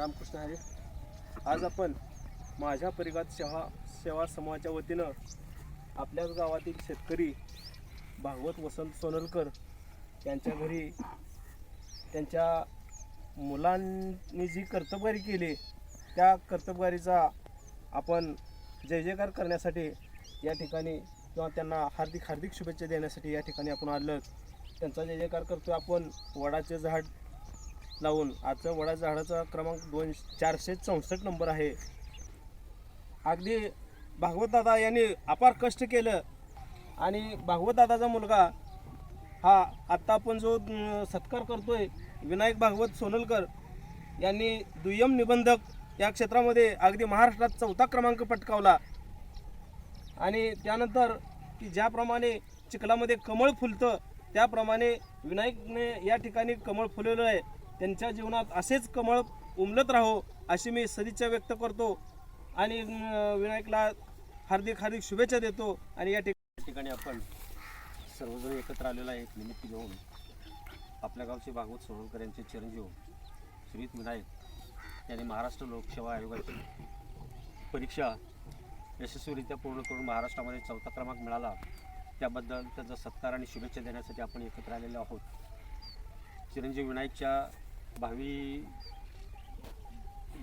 रामकृष्ण हरी. आज आपण माझ्या परिघात सेवा समूहाच्या वतीनं आपल्याच गावातील शेतकरी भागवत वसंत सोनलकर यांच्या घरी त्यांच्या मुलांनी जी कर्तबगारी केली त्या कर्तबगारीचा आपण जय जयकार करण्यासाठी या ठिकाणी किंवा त्यांना हार्दिक हार्दिक शुभेच्छा देण्यासाठी या ठिकाणी आपण आलो. त्यांचा जय जयकार करतो आपण वडाचे झाड लावून. आजचं वडाच्या झाडाचा क्रमांक 464 नंबर आहे. अगदी भागवतदादा यांनी अपार कष्ट केलं आणि भागवतदादाचा मुलगा हा आत्ता आपण जो सत्कार करतोय विनायक भागवत सोनलकर यांनी दुय्यम निबंधक या क्षेत्रामध्ये अगदी महाराष्ट्रात 4था क्रमांक पटकावला. आणि त्यानंतर की ज्याप्रमाणे चिखलामध्ये कमळ फुलतं त्याप्रमाणे विनायकने या ठिकाणी कमळ फुलवलं आहे. त्यांच्या जीवनात असेच कमळ उमलत राहो अशी मी सदिच्छा व्यक्त करतो आणि विनायकला हार्दिक हार्दिक शुभेच्छा देतो. आणि या ठिकाणी आपण सर्वजण एकत्र आलेला आहे. निमित्त घेऊन आपल्या गावचे भागवत सोनलकर यांचे चिरंजीव श्रीयुत विनायक यांनी महाराष्ट्र लोकसेवा आयोगाची परीक्षा यशस्वीरित्या पूर्ण करून महाराष्ट्रामध्ये 4था क्रमांक मिळाला. त्याबद्दल त्याचा सत्कार आणि शुभेच्छा देण्यासाठी आपण एकत्र आलेलो आहोत. चिरंजीव विनायकच्या भावी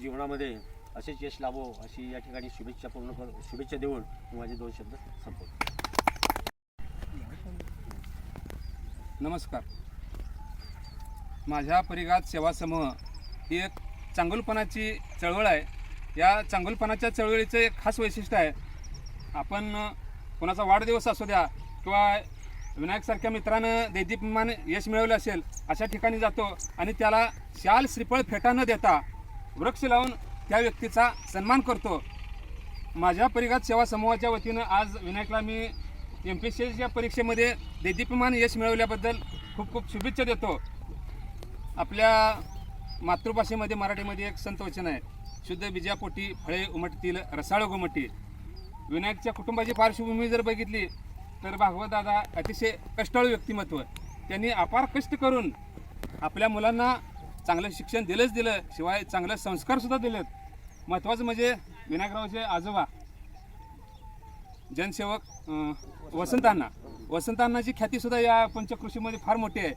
जीवनामध्ये असेच यश लाभो अशी या ठिकाणी शुभेच्छा देऊन माझे 2 शब्द संपवतो. नमस्कार. माझ्या परिघात सेवा समूह ही एक चांगुलपणाची चळवळ आहे. या चांगुलपणाच्या चळवळीचं एक खास वैशिष्ट्य आहे. आपण कोणाचा वाढदिवस असू द्या किंवा विनायकसारख्या मित्रानं दैदीप्यमान यश मिळवलं असेल अशा ठिकाणी जातो आणि त्याला शाल श्रीफळ फेटा न देता वृक्ष लावून त्या व्यक्तीचा सन्मान करतो. माझ्या परिघात सेवा समूहाच्या वतीनं आज विनायकला मी MPSCच्या परीक्षेमध्ये दैदीप्यमान यश मिळवल्याबद्दल खूप खूप शुभेच्छा देतो. आपल्या मातृभाषेमध्ये मराठीमध्ये एक संतवचन आहे, शुद्ध बीजापोटी फळे उमटतील रसाळ गोमटी. विनायकच्या कुटुंबाची पार्श्वभूमी जर बघितली तर भागवतदादा अतिशय कष्टाळू व्यक्तिमत्व. त्यांनी अपार कष्ट करून आपल्या मुलांना चांगलं शिक्षण दिलं, शिवाय चांगले संस्कारसुद्धा दिलेत. महत्त्वाचं विनायकरावचे आजोबा जनसेवक वसंतांनाची ख्यातीसुद्धा या पंचकृषीमध्ये फार मोठी आहे.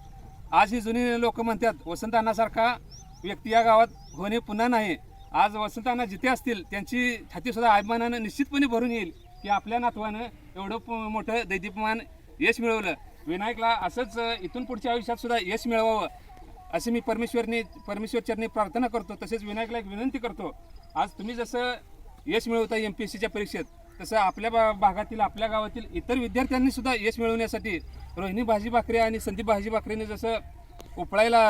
आज ही जुनी लोक म्हणतात वसंतांनासारखा व्यक्ती या गावात होणे पुन्हा नाही. आज वसंतांना जिथे असतील त्यांची छातीसुद्धा अभिमानानं निश्चितपणे भरून येईल की आपल्या नातवानं एवढं मोठं दैदीप्यमान यश मिळवलं. विनायकला असंच इथून पुढच्या आयुष्यात सुद्धा यश मिळवावं असे मी परमेश्वरचरणी प्रार्थना करतो. तसेच विनायकला एक विनंती करतो, आज तुम्ही जसं यश मिळवता MPSCच्या परीक्षेत तसं आपल्या भागातील आपल्या गावातील इतर विद्यार्थ्यांनी सुद्धा यश मिळवण्यासाठी रोहिणी भाजी भाकरे आणि संदीप भाजी भाकरेने जसं उपळायला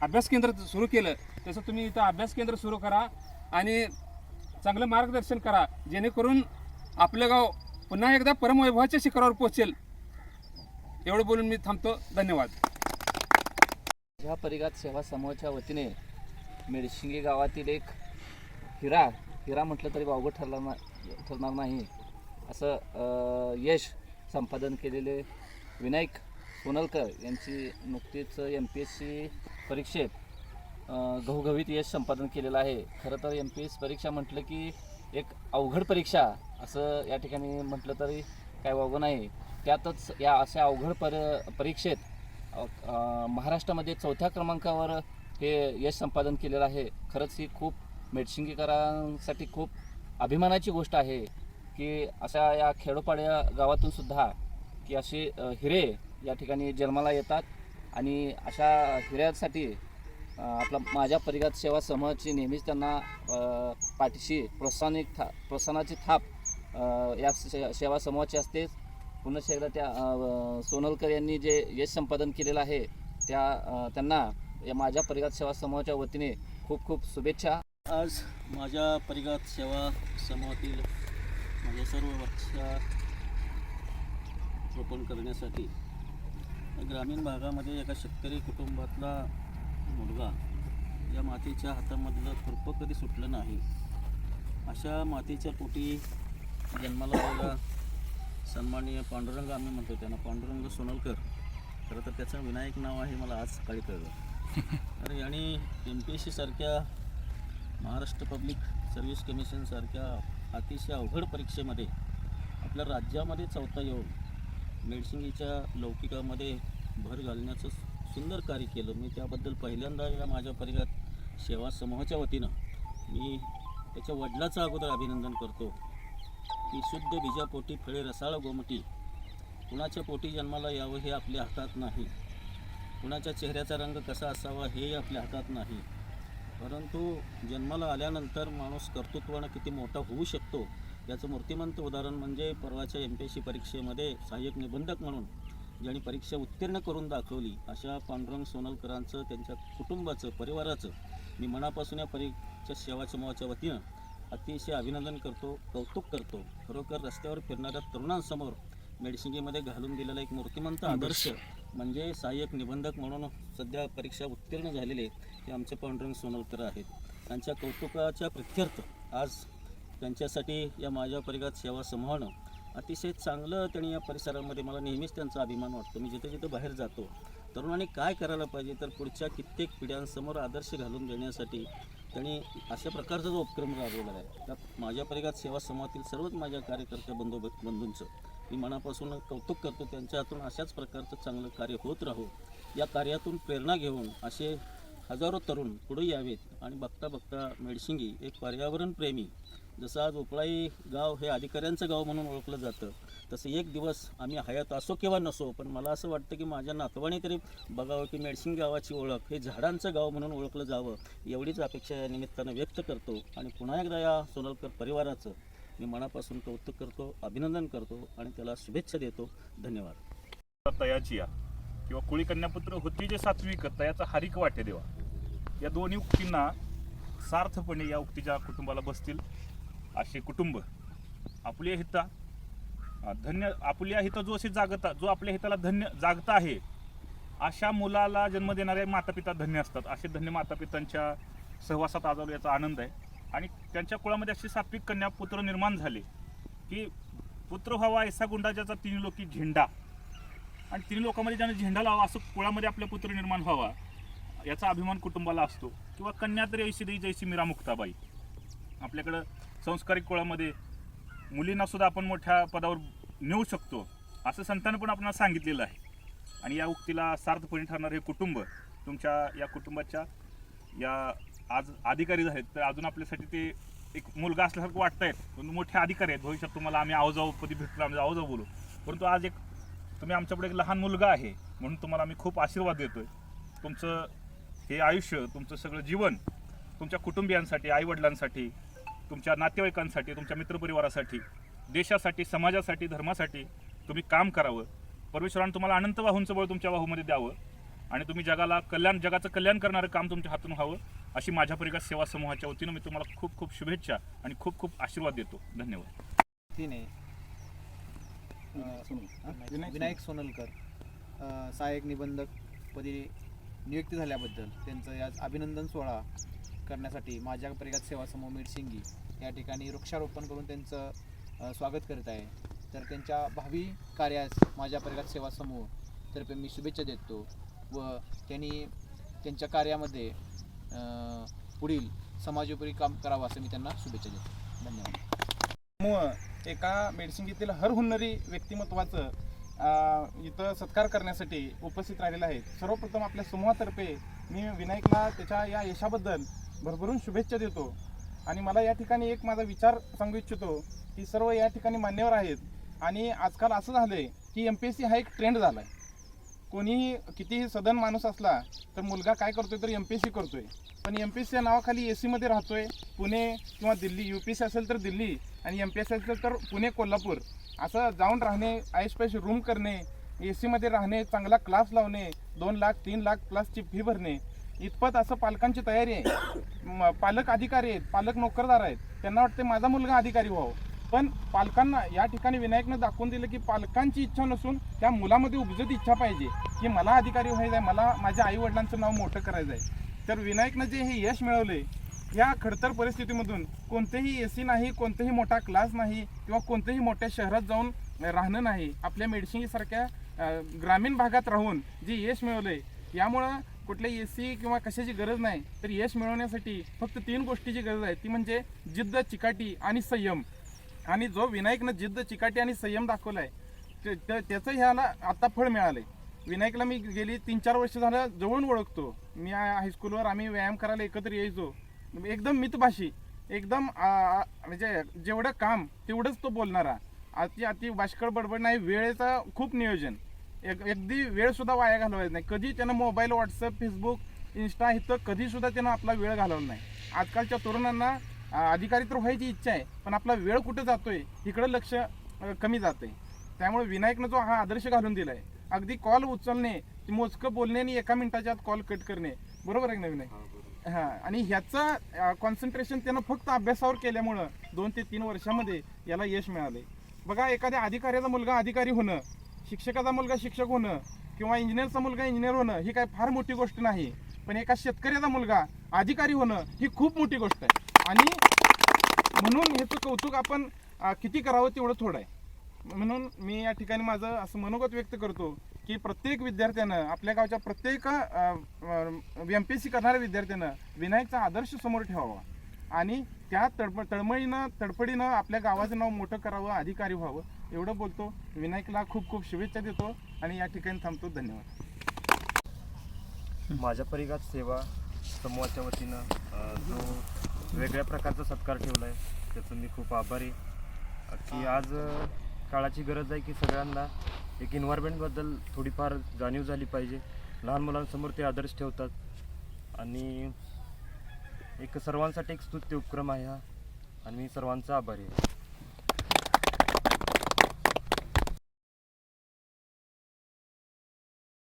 अभ्यास केंद्र सुरू केलं तसं तुम्ही इथं अभ्यास केंद्र सुरू करा आणि चांगलं मार्गदर्शन करा, जेणेकरून आपलं गाव पुन्हा एकदा परमवैभवाच्या शिखरावर पोहोचेल. एवढं बोलून मी थांबतो. धन्यवाद. ह्या परिघात सेवा समूहाच्या वतीने मेडशिंगे गावातील एक हिरा म्हटलं तरी वावगं ठरणार नाही असं यश संपादन केलेले विनायक सोनलकर यांची नुकतीच MPSC परीक्षेत घवघवीत यश संपादन केलेलं आहे. खरं तर MPSC परीक्षा म्हटलं की एक अवघड परीक्षा असं या ठिकाणी म्हटलं तरी काय वावगं नाही. त्यातच या अशा अवघड परीक्षेत महाराष्ट्रामध्ये 4थ्या क्रमांकावर हे यश संपादन केलेलं आहे. खरंच ही खूप मेडशिंगीकरांसाठी खूप अभिमानाची गोष्ट आहे की अशा या खेडोपाड्या गावातून सुद्धा की असे हिरे या ठिकाणी जन्माला येतात. आणि अशा हिऱ्यासाठी माझ्या परिघात सेवा समूहाची नेहमीच त्यांना पाठीशी प्रोत्साहनाची थाप या सेवा समूहाची असतेच. पुन्हा एकदा त्या सोनलकर यांनी जे यश संपादन केलेलं आहे त्यांना या माझ्या परिघात सेवा समूहाच्या वतीने खूप खूप शुभेच्छा. आज माझ्या परिघात सेवा समूहातील माझ्या सर्व वृक्षारोपण करण्यासाठी ग्रामीण भागामध्ये एका शेतकरी कुटुंबातला मुलगा या मातीच्या हातामधलं खुरपं कधी सुटलं नाही. अशा मातीच्या पोटी जन्माला आलेला सन्माननीय पांडुरंग, आम्ही म्हणतो त्यांना पांडुरंग सोनलकर, खरं तर त्याचं विनायक नाव आहे मला आज सकाळी कळलं. तर यांनी MPSC सारख्या महाराष्ट्र पब्लिक सर्व्हिस कमिशनसारख्या अतिशय अवघड परीक्षेमध्ये आपल्या राज्यामध्ये चौथा येऊन मेडशिंगीच्या लौकिकामध्ये भर घालण्याचं सुंदर कार्य केलं. मी त्याबद्दल पहिल्यांदा या माझ्या परिघात सेवा समूहाच्या वतीनं मी त्याच्या वडिलाचं अगोदर अभिनंदन करतो की शुद्ध बीजापोटी फळे रसाळ गोमटी. कुणाच्या पोटी जन्माला यावं हे आपल्या हातात नाही, कुणाच्या चेहऱ्याचा रंग कसा असावा हेही आपल्या हातात नाही, परंतु जन्माला आल्यानंतर माणूस कर्तृत्वानं किती मोठा होऊ शकतो याचं मूर्तिमंत उदाहरण म्हणजे परवाच्या MPSC परीक्षेमध्ये सहाय्यक निबंधक म्हणून ज्यांनी परीक्षा उत्तीर्ण करून दाखवली अशा पांडुरंग सोनलकरांचं, त्यांच्या कुटुंबाचं, परिवाराचं मी मनापासून या परीक्षा सेवा समूहाच्या वतीनं अतिशय अभिनंदन करतो, कौतुक करतो. खरोखर रस्त्यावर फिरणाऱ्या तरुणांसमोर मेडशिंगीमध्ये घालून दिलेला एक मूर्तिमंत आदर्श म्हणजे सहाय्यक निबंधक म्हणून सध्या परीक्षा उत्तीर्ण झालेले ते आमचे पांडुरंग सोनलकर आहेत. त्यांच्या कौतुकाच्या प्रित्यर्थ आज त्यांच्यासाठी या माझ्या परिघात सेवा समूहानं अतिशय चांगलं त्यांनी या परिसरामध्ये मला नेहमीच त्यांचा अभिमान वाटतो. मी जिथं जिथं बाहेर जातो तरुणांनी काय करायला पाहिजे तर पुढच्या कित्येक पिढ्यांसमोर आदर्श घालून देण्यासाठी त्यांनी अशा प्रकारचा जो उपक्रम राबवला आहे त्यात माझ्या परिघात सेवा समूहातील सर्वच माझ्या कार्यकर्ते बंधूंचं मी मनापासून कौतुक करतो. त्यांच्या हातून अशाच प्रकारचं चांगलं कार्य होत राहो. या कार्यातून प्रेरणा घेऊन असे हजारो तरुण पुढे यावेत आणि बघता बघता मेडशिंगी एक पर्यावरणप्रेमी, जसं आज उपळाई गाव हे अधिकाऱ्यांचं गाव म्हणून ओळखलं जातं तसं एक दिवस आम्ही हयात असो किंवा नसो पण मला असं वाटतं की माझ्या नातवाने तरी बघावं की मेडशिंग गावाची ओळख हे झाडांचं गाव म्हणून ओळखलं जावं एवढीच अपेक्षा या निमित्तानं व्यक्त करतो. आणि पुन्हा एकदा या सोनलकर परिवाराचं मी मनापासून कौतुक करतो, अभिनंदन करतो आणि त्याला शुभेच्छा देतो. धन्यवाद. तयाची या किंवा कुळी कन्यापुत्र होती जे सात्विक तयाचा हारिक वाटे देवा या दोन्ही उक्तींना सार्थपणे या उक्तीच्या कुटुंबाला बसतील असे कुटुंब आपल्या हिता धन्य, आपल्या हित जो असे जागता, जो आपल्या हिताला धन्य जागता आहे अशा मुलाला जन्म देणारे मातापिता धन्य असतात. असे धन्य मातापितांच्या सहवासात आज याचा आनंद आहे. आणि त्यांच्या कुळामध्ये असे सात्विक कन्या पुत्र निर्माण झाले की पुत्र व्हावा ऐसा गुंडा ज्याचा तिन्ही लोकी झेंडा, आणि तिन्ही लोकांमध्ये ज्याने झेंडा लावा असं कुळामध्ये आपला पुत्र निर्माण व्हावा याचा अभिमान कुटुंबाला असतो. किंवा कन्या तरी ऐशी देई जैसी मीरा मुक्ताबाई. आपल्याकडं संस्कारिक कुळामध्ये मुलींना सुद्धा आपण मोठ्या पदावर नेऊ शकतो असं संतांनी पण आपल्याला सांगितलेलं आहे. आणि या उक्तीला सार्थपणे ठरणारे हे कुटुंब तुमच्या या कुटुंबाच्या या आज अधिकारी आहेत तर अजून आपल्यासाठी ते एक मुलगा असल्यासारखं वाटत आहेत, पण मोठे अधिकारी आहेत. भविष्यात तुम्हाला आम्ही आवजाऊ कधी भेटलो आम्ही आवजाऊ बोलू, परंतु आज एक तुम्ही आमच्यापुढे एक लहान मुलगा आहे म्हणून तुम्हाला आम्ही खूप आशीर्वाद देतोय. तुमचं हे आयुष्य, तुमचं सगळं जीवन तुमच्या कुटुंबियांसाठी, आईवडिलांसाठी, तुमच्या नातेवाईकांसाठी, तुमच्या मित्रपरिवारासाठी, देशासाठी, समाजासाठी, धर्मासाठी तुम्ही काम करावं. परमेश्वराने तुम्हाला अनंत वाहूंचं बळ तुमच्या वाहूमध्ये द्यावं आणि तुम्ही जगाचं कल्याण करणारं काम तुमच्या हातून व्हावं अशी माझ्या परिघात सेवा समूहाच्या वतीनं मी तुम्हाला खूप खूप शुभेच्छा आणि खूप खूप आशीर्वाद देतो. धन्यवाद. विनायक सोनलकर सहाय्यक निबंधक पदी नियुक्ती झाल्याबद्दल त्यांचं आज अभिनंदन सोहळा करण्यासाठी माझ्या परिघात सेवा समूह मेडशिंगी या ठिकाणी वृक्षारोपण करून त्यांचं स्वागत करीत आहे. तर त्यांच्या भावी कार्यास माझ्या परिघात सेवा समूह तर्फे मी शुभेच्छा देतो व त्यांनी त्यांच्या कार्यामध्ये पुढील समाजोपरी काम करावं असं मी त्यांना शुभेच्छा देतो. धन्यवाद. एका मेडशिंगीतील हर हुन्नरी व्यक्तिमत्वाचं इथं सत्कार करण्यासाठी उपस्थित राहिलेलं आहे. सर्वप्रथम आपल्या समूहातर्फे मी विनायकला त्याच्या या यशाबद्दल भरभरून शुभेच्छा देतो. आणि मला या ठिकाणी एक माझा विचार सांगू इच्छितो की सर्व या ठिकाणी मान्यवर आहेत आणि आजकाल असं झालं आहे की MPSC हा एक ट्रेंड झाला आहे. कोणीही कितीही सदन माणूस असला तर मुलगा काय करतोय तर MPSC करतोय, पण MPSC या नावाखाली AC मध्ये राहतोय. पुणे किंवा दिल्ली, UPSC असेल तर दिल्ली आणि MPSC असेल तर पुणे, कोल्हापूर असं जाऊन राहणे, आयस्पेश रूम करणे, AC मध्ये राहणे, चांगला क्लास लावणे, 2 लाख 3 लाख प्लसची फी भरणे इतपत असं पालकांची तयारी आहे. पालक अधिकारी आहेत, पालक नोकरदार आहेत, त्यांना वाटते माझा मुलगा अधिकारी व्हावं. पण पालकांना या ठिकाणी विनायकनं दाखवून दिलं की पालकांची इच्छा नसून त्या मुलामध्ये उपजत इच्छा पाहिजे की मला अधिकारी व्हायचं आहे, मला माझ्या आईवडिलांचं नाव मोठं करायचं आहे. तर विनायकनं जे हे यश मिळवले या खडतर परिस्थितीमधून कोणतेही AC नाही, कोणतेही मोठा क्लास नाही किंवा कोणत्याही मोठ्या शहरात जाऊन राहणं नाही, आपल्या मेडशिंगीसारख्या ग्रामीण भागात राहून जे यश मिळवले यामुळं कुठल्या AC किंवा कशाची गरज नाही, तर यश मिळवण्यासाठी फक्त 3 गोष्टीची गरज आहे, ती म्हणजे जिद्द, चिकाटी आणि संयम. आणि जो विनायकनं जिद्द, चिकाटी आणि संयम दाखवला आहे त्याचं ह्याला आता फळ मिळालं आहे. विनायकला मी गेली 3-4 वर्ष झालं जवळून ओळखतो. मी हायस्कूलवर आम्ही व्यायाम करायला एकत्र यायचो. एकदम मितभाषी, एकदम म्हणजे जेवढं काम तेवढंच तो बोलणारा, अति बाष्कळ बडबड नाही, वेळेचा खूप नियोजन, अगदी वेळसुद्धा वाया घालवायचा नाही. कधी त्यानं मोबाईल, व्हॉट्सअप, फेसबुक, इंस्टा इथं कधीसुद्धा त्यानं आपला वेळ घालवला नाही. आजकालच्या तरुणांना अधिकारी तर व्हायची इच्छा आहे, पण आपला वेळ कुठं जातोय इकडं लक्ष कमी जातंय. त्यामुळे विनायकनं जो हा आदर्श घालून दिला आहे, अगदी कॉल उचलणे, मोजकं बोलणे आणि 1 मिनिटाच्या आत कॉल कट करणे, बरोबर आहे ना विनायक? हां. आणि ह्याचं कॉन्सन्ट्रेशन त्यानं फक्त अभ्यासावर केल्यामुळं 2 ते 3 वर्षामध्ये याला यश मिळाले. बघा, एखाद्या अधिकाऱ्याचा मुलगा अधिकारी होणं, शिक्षकाचा मुलगा शिक्षक होणं किंवा इंजिनियरचा मुलगा इंजिनियर होणं ही काय फार मोठी गोष्ट नाही, पण एका शेतकऱ्याचा मुलगा अधिकारी होणं ही खूप मोठी गोष्ट आहे. आणि म्हणून ह्याचं कौतुक आपण किती करावं तेवढं थोडं आहे. म्हणून मी या ठिकाणी माझं असं मनोगत व्यक्त करतो की प्रत्येक विद्यार्थ्यानं, आपल्या गावच्या प्रत्येक MPSC करणाऱ्या विद्यार्थ्यानं विनायकचा आदर्श समोर ठेवावा आणि त्या तडफडीनं आपल्या गावाचं नाव मोठं करावं, अधिकारी व्हावं, एवढं बोलतो. विनायकला खूप खूप शुभेच्छा देतो आणि या ठिकाणी थांबतो. धन्यवाद. माझ्या परिघात सेवा समूहाच्या वतीनं जो वेगळ्या प्रकारचा सत्कार ठेवला आहे त्याचं मी खूप आभारी आहे. की आज काळाची गरज आहे की सगळ्यांना एक एन्व्हायरमेंटबद्दल थोडीफार जाणीव झाली पाहिजे. लहान मुलांसमोर ते आदर्श ठेवतात आणि एक सर्वांसाठी एक स्तुत्य उपक्रम आहे हा, आणि मी सर्वांचा आभारी आहे.